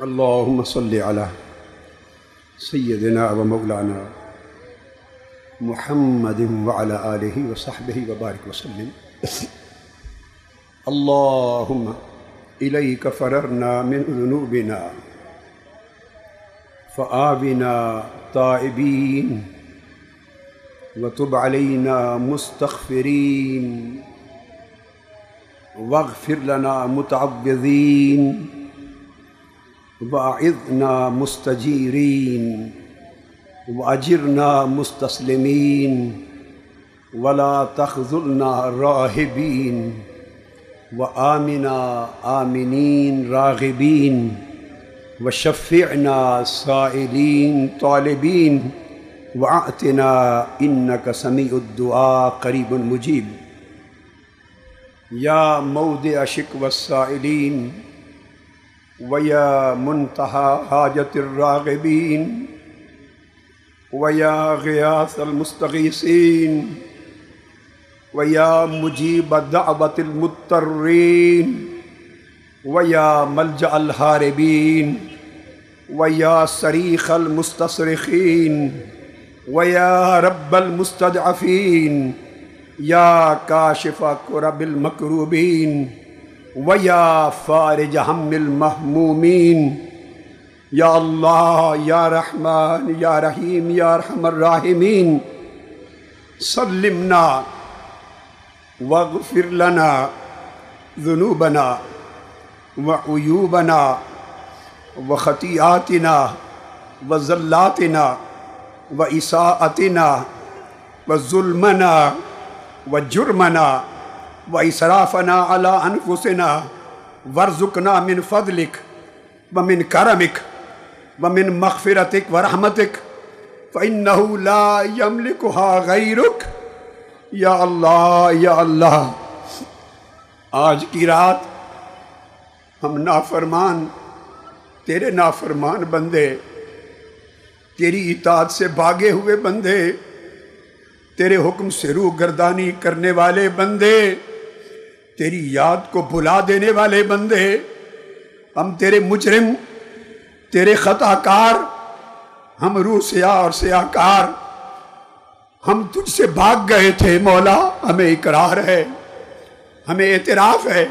اللهم صل على سيدنا ومولانا محمد وعلى آله وصحبه وبارك وسلم. اللهم إليك فررنا من ذنوبنا فآبنا تائبين وتب علينا مستغفرين واغفر لنا متعوذين وأعذنا مستجيرين وأجرنا مستسلمين ولا تخذلنا راهبين وآمنا آمنين راغبين وشفعنا سائلين طالبين وأعتنا إنك سميع الدعاء قريب مجيب. يا موضع شكوى السائلين ويا منتهى حاجة الراغبين ويا غياث المستغيثين ويا مجيب دعوة المضطرين ويا ملجأ الهاربين ويا صريخ المستصرخين ويا رب المستضعفين يا كاشف كرب المكروبين ويا فارج هم المهمومين. یا اللہ یا رحمان یا رحیم یا ارحم الراحمین سلمنا واغفر لنا ذنوبنا وعیوبنا وخطیئاتنا وزلاتنا واساءتنا وظلمنا وجرمنا واسرافنا على انفسنا وارزقنا من فضلک ومن کرمک ومن مغفرتک ورحمتک فإنه لا يملكها غیرک. یا اللہ یا اللہ، آج کی رات ہم نافرمان، تیرے نافرمان بندے، تیری اطاعت سے بھاگے ہوئے بندے، تیرے حکم سے روگردانی کرنے والے بندے، تیری یاد کو بھلا دینے والے بندے، ہم تیرے مجرم، تیرے خطا کار، ہم روح سیاہ اور سیاہ کار، ہم تجھ سے بھاگ گئے تھے مولا. ہمیں اقرار ہے، ہمیں اعتراف ہے،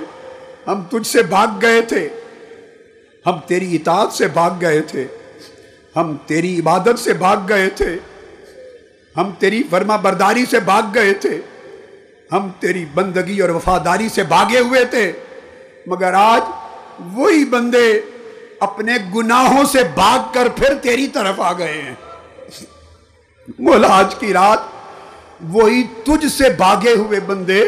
ہم تجھ سے بھاگ گئے تھے، ہم تیری اطاعت سے بھاگ گئے تھے، ہم تیری عبادت سے بھاگ گئے تھے، ہم تیری فرما برداری سے بھاگ گئے تھے، ہم تیری بندگی اور وفاداری سے بھاگے ہوئے تھے، مگر آج وہی بندے اپنے گناہوں سے بھاگ کر پھر تیری طرف آ گئے ہیں. مولا آج کی رات وہی تجھ سے بھاگے ہوئے بندے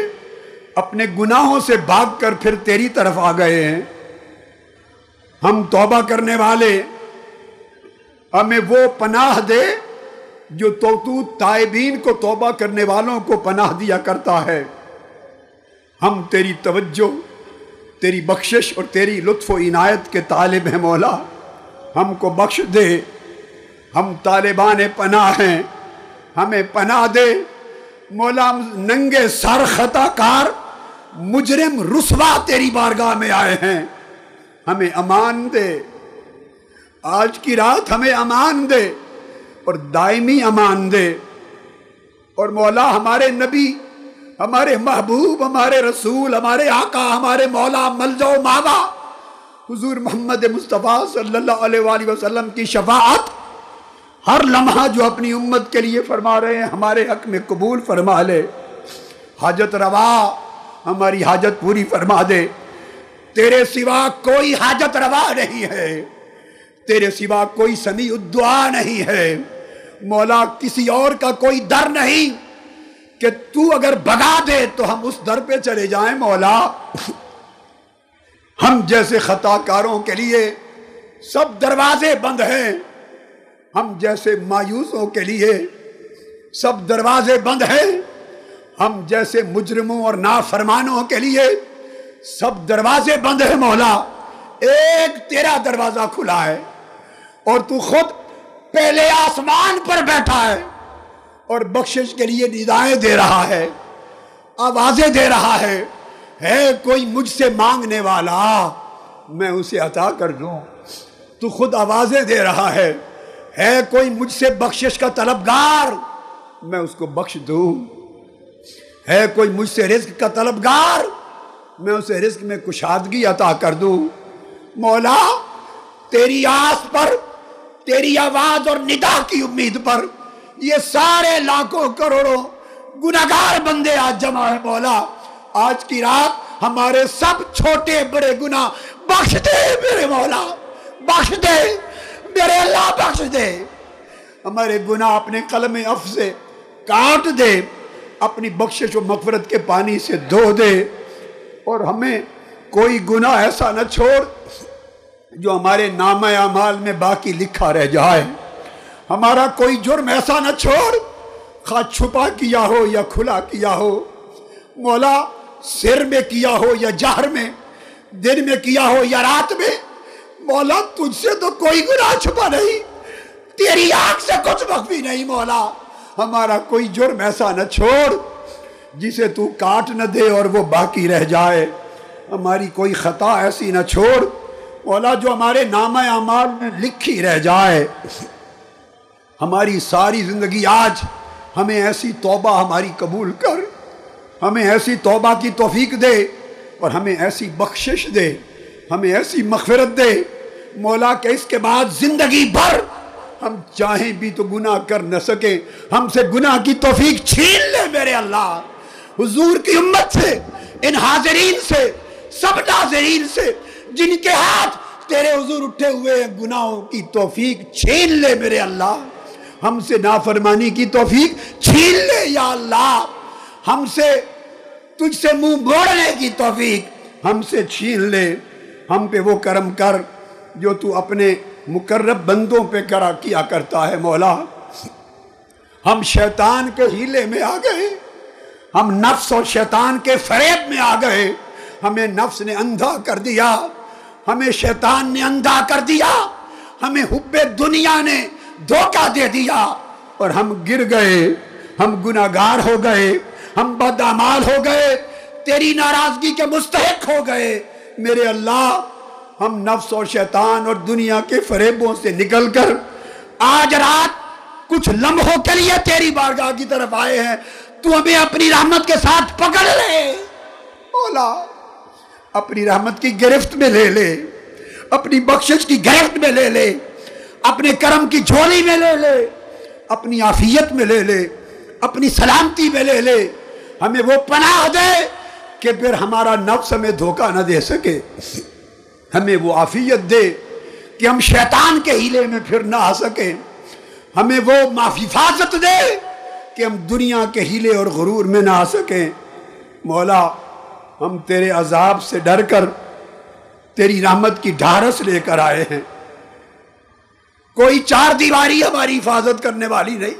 اپنے گناہوں سے بھاگ کر پھر تیری طرف آ گئے ہیں. ہم توبہ کرنے والے، ہمیں وہ پناہ دے جو تو تائبین کو، توبہ کرنے والوں کو پناہ دیا کرتا ہے. ہم تیری توجہ، تیری بخشش اور تیری لطف و عنایت کے طالب ہیں مولا. ہم کو بخش دے، ہم طالبان پناہ ہیں، ہمیں پناہ دے مولا. ہم ننگے سر خطا کار مجرم رسوا تیری بارگاہ میں آئے ہیں، ہمیں امان دے. آج کی رات ہمیں امان دے اور دائمی امان دے. اور مولا ہمارے نبی، ہمارے محبوب، ہمارے رسول، ہمارے آقا، ہمارے مولا ملجا و ماوا حضور محمد مصطفیٰ صلی اللہ علیہ وآلہ وسلم کی شفاعت ہر لمحہ جو اپنی امت کے لیے فرما رہے ہیں ہمارے حق میں قبول فرما لے. حاجت روا ہماری حاجت پوری فرما دے. تیرے سوا کوئی حاجت روا نہیں ہے، تیرے سوا کوئی سمیع الدعا نہیں ہے مولا. کسی اور کا کوئی در نہیں کہ تو اگر بھگا دے تو ہم اس در پہ چلے جائیں مولا. ہم جیسے خطا کاروں کے لیے سب دروازے بند ہیں، ہم جیسے مایوسوں کے لیے سب دروازے بند ہیں، ہم جیسے مجرموں اور نافرمانوں کے لیے سب دروازے بند ہیں مولا. ایک تیرا دروازہ کھلا ہے اور تو خود پہلے آسمان پر بیٹھا ہے اور بخشش کے لیے ندائیں دے رہا ہے، آوازیں دے رہا ہے کوئی مجھ سے مانگنے والا میں اسے عطا کر دوں. تو خود آوازیں دے رہا ہے کوئی مجھ سے بخشش کا طلبگار میں اس کو بخش دوں، ہے کوئی مجھ سے رزق کا طلبگار میں اسے رزق میں کشادگی عطا کر دوں۔ مولا تیری آس پر، تیری آواز اور ندا کی امید پر یہ سارے لاکھوں کروڑوں گناہگار بندے آج جمع ہے۔ مولا آج کی رات ہمارے سب چھوٹے بڑے گناہ بخش دے میرے مولا، بخش دے میرے اللہ، بخش دے ہمارے گناہ، اپنے قلم عفو سے کاٹ دے، اپنی بخشش و مغفرت کے پانی سے دھو دے، اور ہمیں کوئی گناہ ایسا نہ چھوڑ جو ہمارے نامہ اعمال میں باقی لکھا رہ جائے، ہمارا کوئی جرم ایسا نہ چھوڑ، خواہ چھپا کیا ہو یا کھلا کیا ہو، مولا سر میں کیا ہو یا جہر میں، دن میں کیا ہو یا رات میں، مولا تجھ سے تو کوئی گناہ چھپا نہیں، تیری آنکھ سے کچھ مخفی نہیں۔ مولا ہمارا کوئی جرم ایسا نہ چھوڑ جسے تو کاٹ نہ دے اور وہ باقی رہ جائے، ہماری کوئی خطا ایسی نہ چھوڑ مولا جو ہمارے نامہ اعمال میں لکھی رہ جائے۔ ہماری ساری زندگی آج ہمیں ایسی توبہ ہماری قبول کر، ہمیں ایسی توبہ کی توفیق دے، اور ہمیں ایسی بخشش دے، ہمیں ایسی مغفرت دے مولا کہ اس کے بعد زندگی بھر ہم چاہیں بھی تو گناہ کر نہ سکیں، ہم سے گناہ کی توفیق چھین لے میرے اللہ۔ حضور کی امت سے، ان حاضرین سے، سب ناظرین سے جن کے ہاتھ تیرے حضور اٹھے ہوئے ہیں، گناہوں کی توفیق چھین لے میرے اللہ، ہم سے نافرمانی کی توفیق چھین لے یا اللہ، ہم سے تجھ سے منہ موڑنے کی توفیق ہم سے چھین لے، ہم پہ وہ کرم کر جو تو اپنے مقرب بندوں پہ کیا کرتا ہے۔ مولا ہم شیطان کے ہیلے میں آ گئے، ہم نفس اور شیطان کے فریب میں آ گئے، ہمیں نفس نے اندھا کر دیا، ہمیں شیطان نے اندھا کر دیا، ہمیں حب دنیا نے دھوکہ دے دیا، اور ہم گر گئے، ہم گناہگار ہو گئے، ہم بدعمال ہو گئے، تیری ناراضگی کے مستحق ہو گئے میرے اللہ۔ ہم نفس اور شیطان اور دنیا کے فریبوں سے نکل کر آج رات کچھ لمحوں کے لیے تیری بارگاہ کی طرف آئے ہیں، تو ہمیں اپنی رحمت کے ساتھ پکڑ لے مولا، اپنی رحمت کی گرفت میں لے لے، اپنی بخشش کی گرفت میں لے لے، اپنے کرم کی جھولی میں لے لے، اپنی عافیت میں لے لے، اپنی سلامتی میں لے لے، ہمیں وہ پناہ دے کہ پھر ہمارا نفس ہمیں دھوکہ نہ دے سکے، ہمیں وہ عافیت دے کہ ہم شیطان کے ہیلے میں پھر نہ آ سکیں، ہمیں وہ حفاظت دے کہ ہم دنیا کے ہیلے اور غرور میں نہ آ سکیں۔ مولا ہم تیرے عذاب سے ڈر کر تیری رحمت کی ڈھارس لے کر آئے ہیں، کوئی چار دیواری ہماری حفاظت کرنے والی نہیں،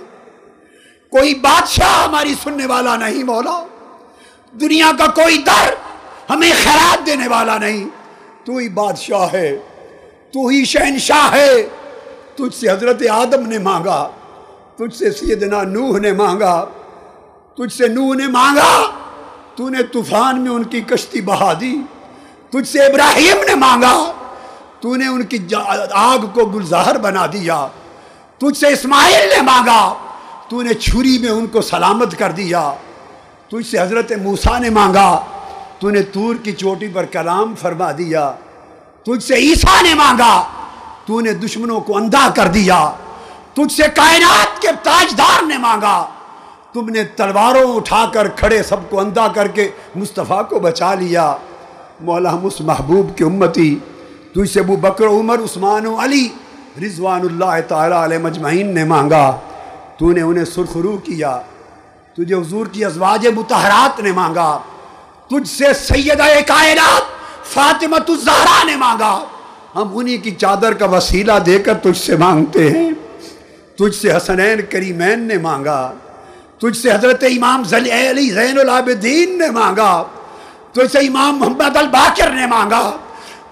کوئی بادشاہ ہماری سننے والا نہیں مولا، دنیا کا کوئی در ہمیں خیرات دینے والا نہیں، تو ہی بادشاہ ہے، تو ہی شہنشاہ ہے۔ تجھ سے حضرت آدم نے مانگا، تجھ سے سیدنا نوح نے مانگا، تجھ سے نوح نے مانگا، تو نے طوفان میں ان کی کشتی بہا دی، تجھ سے ابراہیم نے مانگا، تو نے ان کی آگ کو گلزار بنا دیا، تجھ سے اسماعیل نے مانگا، تو نے چھری میں ان کو سلامت کر دیا، تجھ سے حضرت موسیٰ نے مانگا، تو نے طور کی چوٹی پر کلام فرما دیا، تجھ سے عیسیٰ نے مانگا، تو نے دشمنوں کو اندھا کر دیا، تجھ سے کائنات کے تاجدار نے مانگا، تم نے تلواروں اٹھا کر کھڑے سب کو اندھا کر کے مصطفیٰ کو بچا لیا۔ مولا ہم اس محبوب کی امتی، تجھ سے ابو بکر عمر عثمان و علی رضوان اللہ تعالیٰ علیہ مجمعین نے مانگا، تو نے انہیں سرخرو کیا، تجھے حضور کی ازواج مطہرات نے مانگا، تجھ سے سیدہ کائنات فاطمہ الزہرا نے مانگا، ہم انہی کی چادر کا وسیلہ دے کر تجھ سے مانگتے ہیں، تجھ سے حسنین کریمین نے مانگا، تجھ سے حضرت امام علی زین العابدین نے مانگا، تجھ سے امام محمد الباقر نے مانگا،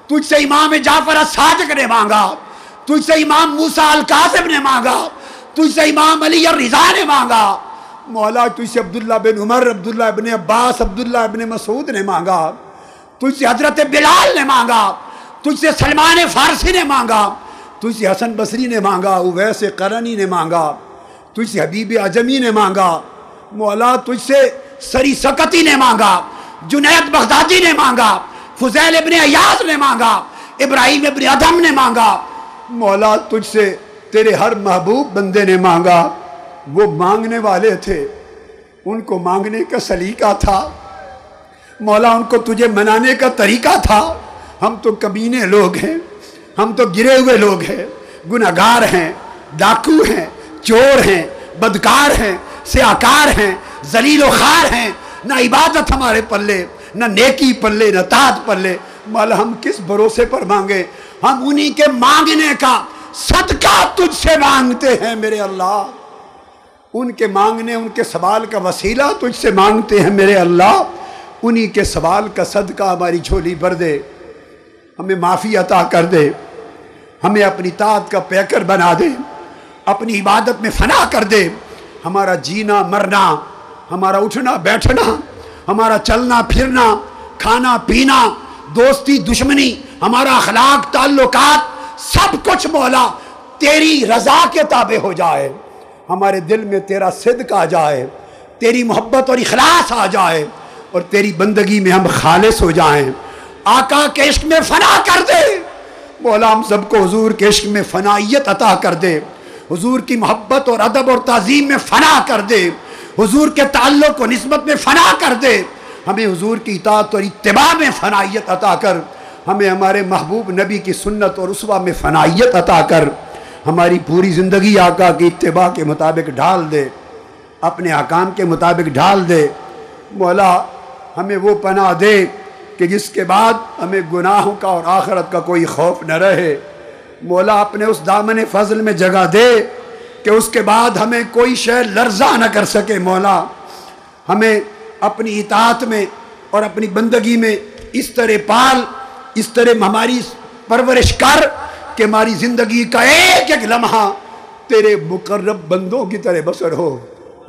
تجھ سے امام جعفر الصادق نے مانگا، تجھ سے امام موسیٰ الکاظم نے مانگا، تجھ سے امام علی الرضا نے مانگا، مولا تجھ سے عبداللہ بن عمر، عبداللہ ابن عباس، عبداللہ ابن مسعود نے مانگا، تجھ سے حضرت بلال نے مانگا، تجھ سے سلمان فارسی نے مانگا، تجھ سے حسن بصری نے مانگا، اویس قرنی نے مانگا، تجھ سے حبیب اعجمی نے مانگا، مولا تجھ سے سری سکتی نے مانگا، جنید بغدادی نے مانگا، فضیل ابن عیاض نے مانگا، ابراہیم ابن ادھم نے مانگا، مولا تجھ سے تیرے ہر محبوب بندے نے مانگا۔ وہ مانگنے والے تھے، ان کو مانگنے کا سلیقہ تھا، مولا ان کو تجھے منانے کا طریقہ تھا۔ ہم تو کمینے لوگ ہیں، ہم تو گرے ہوئے لوگ ہیں، گناہگار ہیں، ڈاکو ہیں، چور ہیں، بدکار ہیں، سیاکار ہیں، ذلیل و خوار ہیں، نہ عبادت ہمارے پلے، نہ نیکی پلے، نہ طاعت پلے۔ مولا ہم کس بھروسے پر مانگے؟ ہم انہی کے مانگنے کا صدقہ تجھ سے مانگتے ہیں میرے اللہ، ان کے مانگنے، ان کے سوال کا وسیلہ تجھ سے مانگتے ہیں میرے اللہ۔ انہی کے سوال کا صدقہ ہماری جھولی بھر دے، ہمیں معافی عطا کر دے، ہمیں اپنی طاعت کا پیکر بنا دے، اپنی عبادت میں فنا کر دے۔ ہمارا جینا مرنا، ہمارا اٹھنا بیٹھنا، ہمارا چلنا پھرنا، کھانا پینا، دوستی دشمنی، ہمارا اخلاق تعلقات، سب کچھ مولا تیری رضا کے تابع ہو جائے، ہمارے دل میں تیرا صدق آ جائے، تیری محبت اور اخلاص آ جائے، اور تیری بندگی میں ہم خالص ہو جائیں۔ آقا کے عشق میں فنا کر دے مولا، ہم سب کو حضور کے عشق میں فنائیت عطا کر دے، حضور کی محبت اور ادب اور تعظیم میں فنا کر دے، حضور کے تعلق و نسبت میں فنا کر دے، ہمیں حضور کی اطاعت اور اتباع میں فنائیت عطا کر، ہمیں ہمارے محبوب نبی کی سنت اور اسوہ میں فنائیت عطا کر، ہماری پوری زندگی آقا کی اتباع کے مطابق ڈھال دے، اپنے احکام کے مطابق ڈھال دے۔ مولا ہمیں وہ پناہ دے کہ جس کے بعد ہمیں گناہوں کا اور آخرت کا کوئی خوف نہ رہے۔ مولا اپنے اس دامن فضل میں جگہ دے کہ اس کے بعد ہمیں کوئی شے لرزہ نہ کر سکے۔ مولا ہمیں اپنی اطاعت میں اور اپنی بندگی میں اس طرح پال، اس طرح ہماری پرورش کر کہ ہماری زندگی کا ایک ایک لمحہ تیرے مقرب بندوں کی طرح بسر ہو۔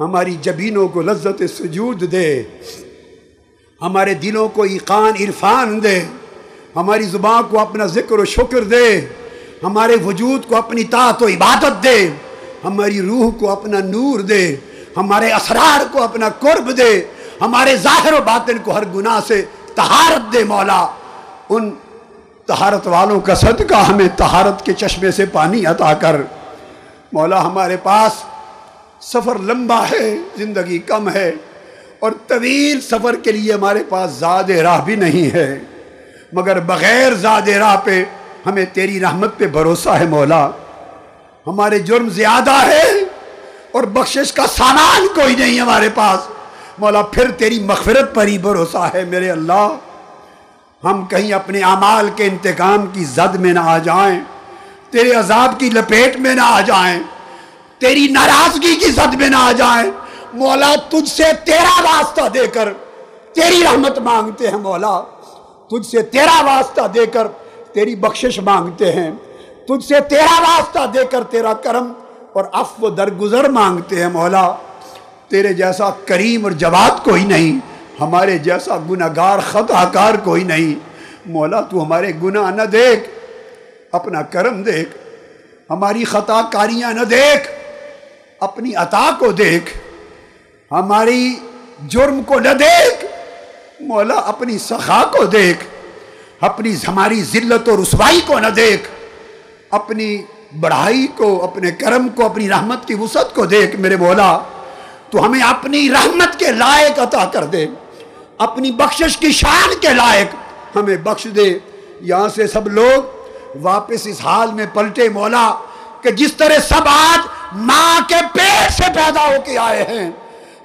ہماری جبینوں کو لذت سجود دے، ہمارے دلوں کو ایقان عرفان دے، ہماری زبان کو اپنا ذکر و شکر دے، ہمارے وجود کو اپنی طاعت و عبادت دے، ہماری روح کو اپنا نور دے، ہمارے اسرار کو اپنا قرب دے، ہمارے ظاہر و باطن کو ہر گناہ سے طہارت دے۔ مولا ان طہارت والوں کا صدقہ ہمیں طہارت کے چشمے سے پانی عطا کر۔ مولا ہمارے پاس سفر لمبا ہے، زندگی کم ہے، اور طویل سفر کے لیے ہمارے پاس زاد راہ بھی نہیں ہے، مگر بغیر زاد راہ پہ ہمیں تیری رحمت پہ بھروسہ ہے۔ مولا ہمارے جرم زیادہ ہے اور بخشش کا سامان کوئی نہیں ہمارے پاس، مولا پھر تیری مغفرت پر ہی بھروسہ ہے میرے اللہ۔ ہم کہیں اپنے اعمال کے انتقام کی زد میں نہ آ جائیں، تیرے عذاب کی لپیٹ میں نہ آ جائیں، تیری ناراضگی کی زد میں نہ آ جائیں۔ مولا تجھ سے تیرا واسطہ دے کر تیری رحمت مانگتے ہیں، مولا تجھ سے تیرا واسطہ دے کر تیری بخشش مانگتے ہیں، تجھ سے تیرا واسطہ دے کر تیرا کرم اور عفو و درگزر مانگتے ہیں۔ مولا تیرے جیسا کریم اور جواد کوئی نہیں، ہمارے جیسا گناہگار خطا کار کوئی نہیں۔ مولا تو ہمارے گناہ نہ دیکھ، اپنا کرم دیکھ، ہماری خطا کاریاں نہ دیکھ، اپنی عطا کو دیکھ، ہماری جرم کو نہ دیکھ، مولا اپنی سخا کو دیکھ، اپنی ہماری ذلت و رسوائی کو نہ دیکھ، اپنی بڑائی کو، اپنے کرم کو، اپنی رحمت کی وسعت کو دیکھ میرے مولا۔ تو ہمیں اپنی رحمت کے لائق عطا کر دے، اپنی بخشش کی شان کے لائق ہمیں بخش دے۔ یہاں سے سب لوگ واپس اس حال میں پلٹے مولا کہ جس طرح سب آج ماں کے پیٹ سے پیدا ہو کے آئے ہیں،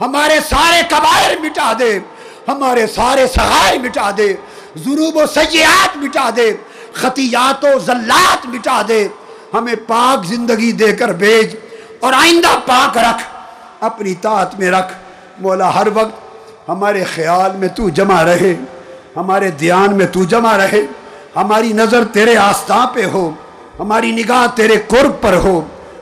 ہمارے سارے کبائر مٹا دے، ہمارے سارے صغائر مٹا دے، ذنوب و سیئات مٹا دے، خطیات و زلات مٹا دے، ہمیں پاک زندگی دے کر بھیج، اور آئندہ پاک رکھ، اپنی طاعت میں رکھ مولا۔ ہر وقت ہمارے خیال میں تو جمع رہے، ہمارے دھیان میں تو جمع رہے، ہماری نظر تیرے آستاں پہ ہو، ہماری نگاہ تیرے قرب پر ہو،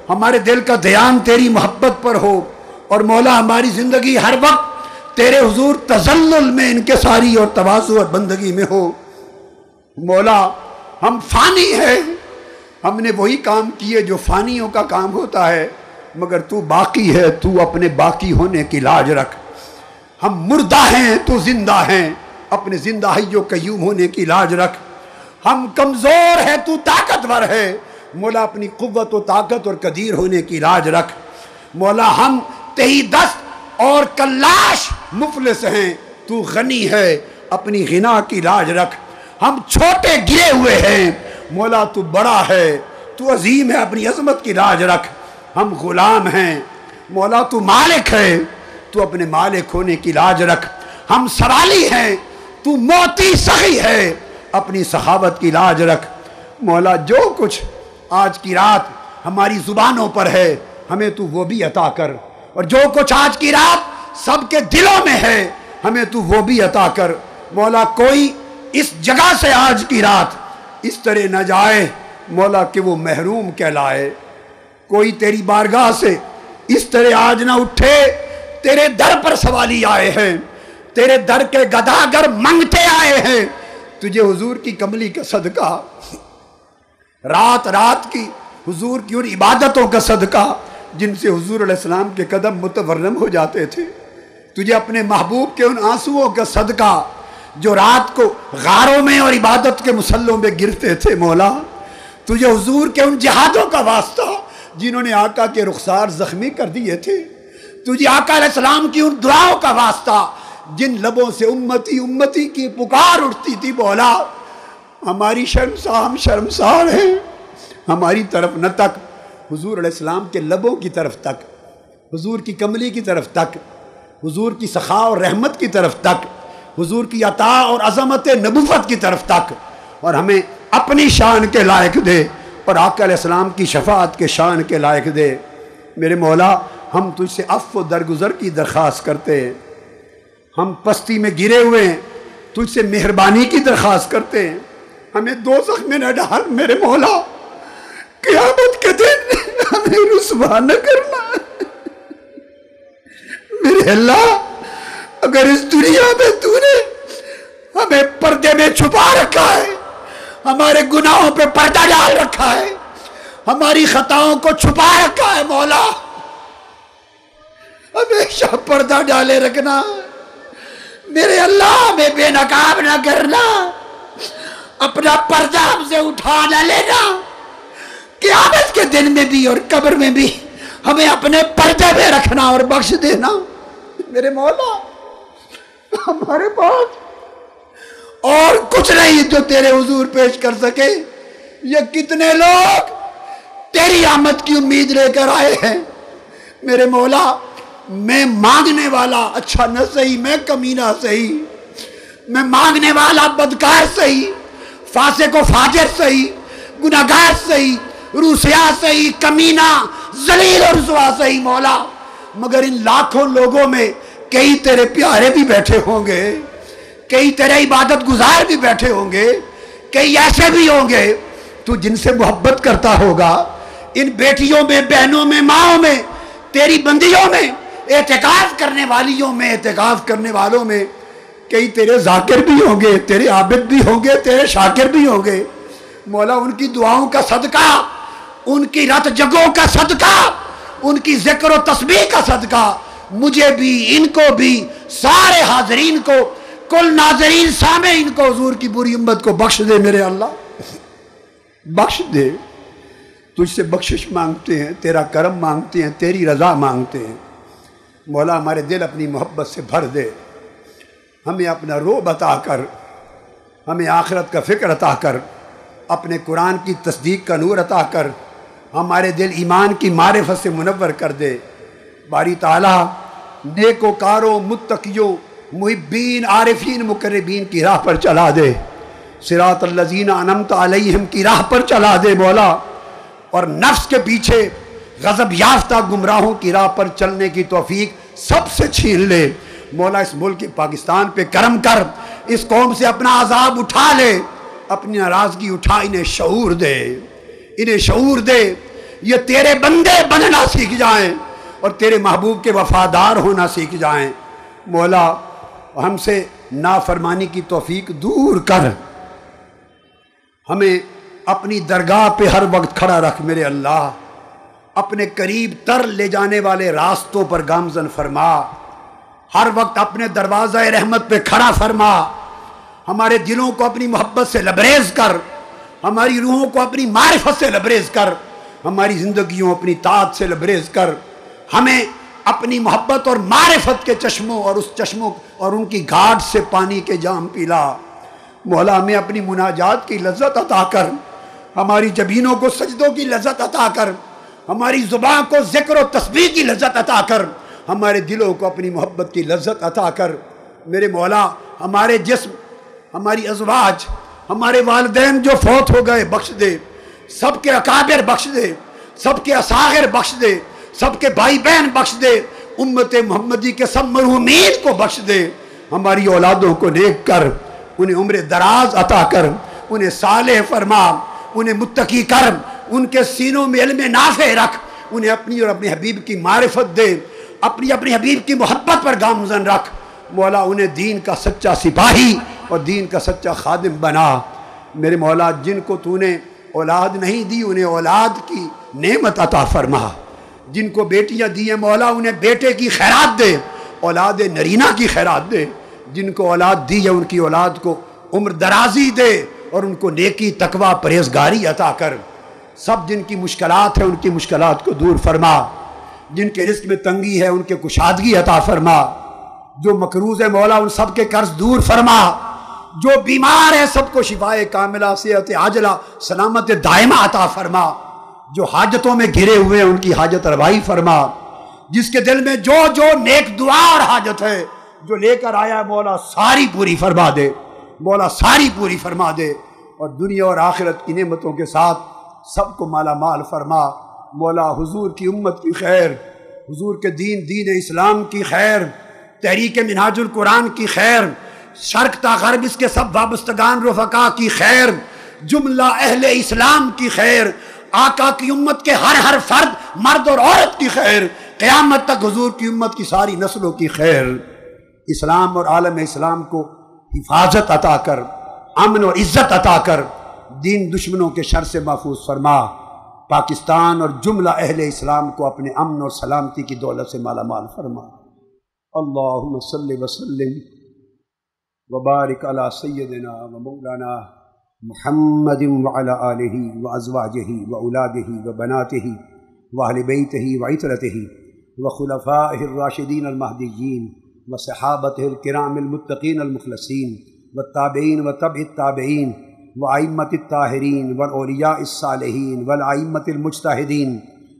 ہمارے دل کا دھیان تیری محبت پر ہو، اور مولا ہماری زندگی ہر وقت تیرے حضور تذلل میں انکساری اور تواضع اور بندگی میں ہو۔ مولا ہم فانی ہیں، ہم نے وہی کام کیے جو فانیوں کا کام ہوتا ہے، مگر تو باقی ہے، تو اپنے باقی ہونے کی لاج رکھ۔ ہم مردہ ہیں، تو زندہ ہیں، اپنے زندہ ہی و قیوم ہونے کی لاج رکھ۔ ہم کمزور ہیں، تو طاقتور ہے، مولا اپنی قوت و طاقت اور قدیر ہونے کی لاج رکھ۔ مولا ہم تہی دست اور کلاش مفلس ہیں، تو غنی ہے، اپنی غنا کی لاج رکھ۔ ہم چھوٹے گرے ہوئے ہیں، مولا تو بڑا ہے، تو عظیم ہے، اپنی عظمت کی لاج رکھ۔ ہم غلام ہیں، مولا تو مالک ہے، تو اپنے مالک ہونے کی لاج رکھ۔ ہم سوالی ہیں، تو موتی سخی ہے، اپنی سخاوت کی لاج رکھ۔ مولا جو کچھ آج کی رات ہماری زبانوں پر ہے، ہمیں تو وہ بھی عطا کر، اور جو کچھ آج کی رات سب کے دلوں میں ہے، ہمیں تو وہ بھی عطا کر۔ مولا کوئی اس جگہ سے آج کی رات اس طرح نہ جائے مولا کہ وہ محروم کہلائے، کوئی تیری بارگاہ سے اس طرح آج نہ اٹھے۔ تیرے در پر سوالی آئے ہیں، تیرے در کے گداگر منگتے آئے ہیں، تجھے حضور کی کملی کا صدقہ، رات رات کی حضور کی ان عبادتوں کا صدقہ جن سے حضور علیہ السلام کے قدم متورم ہو جاتے تھے، تجھے اپنے محبوب کے ان آنسوؤں کا صدقہ جو رات کو غاروں میں اور عبادت کے مسلوں میں گرتے تھے، مولا تجھے حضور کے ان جہادوں کا واسطہ جنہوں نے آقا کے رخسار زخمی کر دیے تھے، تجھے آقا علیہ السلام کی ان دعاؤں کا واسطہ جن لبوں سے امتی امتی کی پکار اٹھتی تھی، مولا ہماری ہم شرمسار ہیں، ہماری طرف نہ تک، حضور علیہ السلام کے لبوں کی طرف تک، حضور کی کملی کی طرف تک، حضور کی سخا اور رحمت کی طرف تک، حضور کی عطا اور عظمت نبوت کی طرف تک، اور ہمیں اپنی شان کے لائق دے اور آقا علیہ السلام کی شفاعت کے شان کے لائق دے۔ میرے مولا ہم تجھ سے عفو و درگزر کی درخواست کرتے ہیں، ہم پستی میں گرے ہوئے ہیں، تجھ سے مہربانی کی درخواست کرتے ہیں، ہمیں دوزخ میں نہ ڈال میرے مولا، قیامت کے دن ہمیں رسوا نہ کرنا۔ میرے اللہ اگر اس دنیا میں تو نے ہمیں پردے میں چھپا رکھا ہے، ہمارے گناہوں پہ پردہ ڈال رکھا ہے، ہماری خطاؤں کو چھپا رکھا ہے، مولا ہمیشہ پردہ ڈالے رکھنا۔ میرے اللہ ہمیں بے نقاب نہ کرنا، اپنا پردہ ہم سے اٹھا نہ لینا، قیامت کے دن میں بھی اور قبر میں بھی ہمیں اپنے پردے میں رکھنا اور بخش دینا۔ میرے مولا ہمارے پاس اور کچھ نہیں جو تیرے حضور پیش کر سکے، یہ کتنے لوگ تیری آمد کی امید لے کر آئے ہیں۔ میرے مولا میں مانگنے والا اچھا نہ صحیح، میں کمینہ صحیح، میں مانگنے والا بدکار صحیح، فاسق و فاجر صحیح، گناہگار صحیح، روسیا صحیح، کمینہ ذلیل اور رسوا صحیح، مولا مگر ان لاکھوں لوگوں میں کئی تیرے پیارے بھی بیٹھے ہوں گے، کئی تیرے عبادت گزار بھی بیٹھے ہوں گے، کئی ایسے بھی ہوں گے تو جن سے محبت کرتا ہوگا، ان بیٹیوں میں، بہنوں میں، ماؤں میں، تیری بندیوں میں، اعتکاف کرنے والیوں میں، اعتکاف کرنے والوں میں کئی تیرے ذاکر بھی ہوں گے، تیرے عابد بھی ہوں گے، تیرے شاکر بھی ہوں گے۔ مولا ان کی دعاؤں کا صدقہ، ان کی رات جگوں کا صدقہ، ان کی ذکر و تسبیح کا صدقہ مجھے بھی، ان کو بھی، سارے حاضرین کو، کل ناظرین سامعین کو، حضور کی پوری امت کو بخش دے میرے اللہ، بخش دے۔ تجھ سے بخشش مانگتے ہیں، تیرا کرم مانگتے ہیں، تیری رضا مانگتے ہیں۔ مولا ہمارے دل اپنی محبت سے بھر دے، ہمیں اپنا رعب عطا کر، ہمیں آخرت کا فکر عطا کر، اپنے قرآن کی تصدیق کا نور عطا کر، ہمارے دل ایمان کی معرفت سے منور کر دے۔ باری تعالیٰ نیکوکاروں، متقیوں، محبین، عارفین، مقربین کی راہ پر چلا دے، صراط الذین انعمت علیہم کی راہ پر چلا دے مولا، اور نفس کے پیچھے غضب یافتہ گمراہوں کی راہ پر چلنے کی توفیق سب سے چھین لے مولا۔ اس ملک پاکستان پہ کرم کر، اس قوم سے اپنا عذاب اٹھا لے، اپنی ناراضگی اٹھا، انہیں شعور دے، انہیں شعور دے، یہ تیرے بندے بننا سیکھ جائیں اور تیرے محبوب کے وفادار ہونا سیکھ جائیں مولا۔ ہم سے نافرمانی کی توفیق دور کر، ہمیں اپنی درگاہ پہ ہر وقت کھڑا رکھ میرے اللہ، اپنے قریب تر لے جانے والے راستوں پر گامزن فرما، ہر وقت اپنے دروازہ رحمت پہ کھڑا فرما، ہمارے دلوں کو اپنی محبت سے لبریز کر، ہماری روحوں کو اپنی معرفت سے لبریز کر، ہماری زندگیوں اپنی طاعت سے لبریز کر، ہمیں اپنی محبت اور معرفت کے چشموں اور اس چشموں اور ان کی گھاٹ سے پانی کے جام پلا۔ مولا ہمیں اپنی مناجات کی لذت عطا کر، ہماری جبینوں کو سجدوں کی لذت عطا کر، ہماری زبان کو ذکر و تسبیح کی لذت عطا کر، ہمارے دلوں کو اپنی محبت کی لذت عطا کر۔ میرے مولا ہمارے جسم، ہماری ازواج، ہمارے والدین جو فوت ہو گئے بخش دے، سب کے اکابر بخش دے، سب کے اصاغر بخش دے، سب کے بھائی بہن بخش دے، امت محمدی کے سب مرحومین کو بخش دے، ہماری اولادوں کو نیک کر، انہیں عمر دراز عطا کر، انہیں صالح فرما، انہیں متقی کر، ان کے سینوں میں علم نافع رکھ، انہیں اپنی اور اپنے حبیب کی معرفت دے، اپنی حبیب کی محبت پر گامزن رکھ۔ مولا انہیں دین کا سچا سپاہی اور دین کا سچا خادم بنا۔ میرے مولا جن کو تو نے اولاد نہیں دی انہیں اولاد کی نعمت عطا فرما، جن کو بیٹیاں دی ہیں مولا انہیں بیٹے کی خیرات دے، اولاد نرینہ کی خیرات دے، جن کو اولاد دی ہے ان کی اولاد کو عمر درازی دے اور ان کو نیکی تقوی پرہیزگاری عطا کر۔ سب جن کی مشکلات ہیں ان کی مشکلات کو دور فرما، جن کے رزق میں تنگی ہے ان کے کشادگی عطا فرما، جو مقروض ہے مولا ان سب کے قرض دور فرما، جو بیمار ہے سب کو شفائے کاملہ صحت عاجلہ سلامت دائمہ عطا فرما، جو حاجتوں میں گھرے ہوئے ہیں ان کی حاجت روائی فرما، جس کے دل میں جو نیک دعا اور حاجت ہے جو لے کر آیا ہے مولا ساری پوری فرما دے، مولا ساری پوری فرما دے، اور دنیا اور آخرت کی نعمتوں کے ساتھ سب کو مالا مال فرما۔ مولا حضور کی امت کی خیر، حضور کے دین اسلام کی خیر، تحریک منہاج القرآن کی خیر، شرق تا غرب اس کے سب وابستگان رفقا کی خیر، جملہ اہل اسلام کی خیر، آقا کی امت کے ہر فرد مرد اور عورت کی خیر، قیامت تک حضور کی امت کی ساری نسلوں کی خیر۔ اسلام اور عالم اسلام کو حفاظت عطا کر، امن اور عزت عطا کر، دین دشمنوں کے شر سے محفوظ فرما، پاکستان اور جملہ اہل اسلام کو اپنے امن اور سلامتی کی دولت سے مالا مال فرما۔ اللہم صلی وسلم وبارک علی سیدنا و مولانا محمد وعلی آلہ وازواجہ واولادہ وبناتہ واہل بیتہ وعترتہ وخلفائہ الراشدین المہدیین وصحابتہ الکرام المتقین المخلصین والتابعین وتبع التابعین وائمۃ الطاہرین والاولیاء الصالحین والائمۃ المجتہدین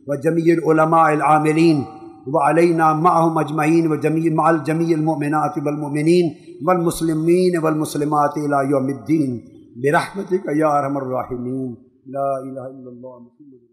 وجمیع العلماء العاملین وعلینا معهم اجمعین مع الجمیع المؤمنات والمؤمنین والمسلمین والمسلمات الی یوم الدین برحمتک یا ارحم الراحمین۔ لا الہ الا اللہ محمد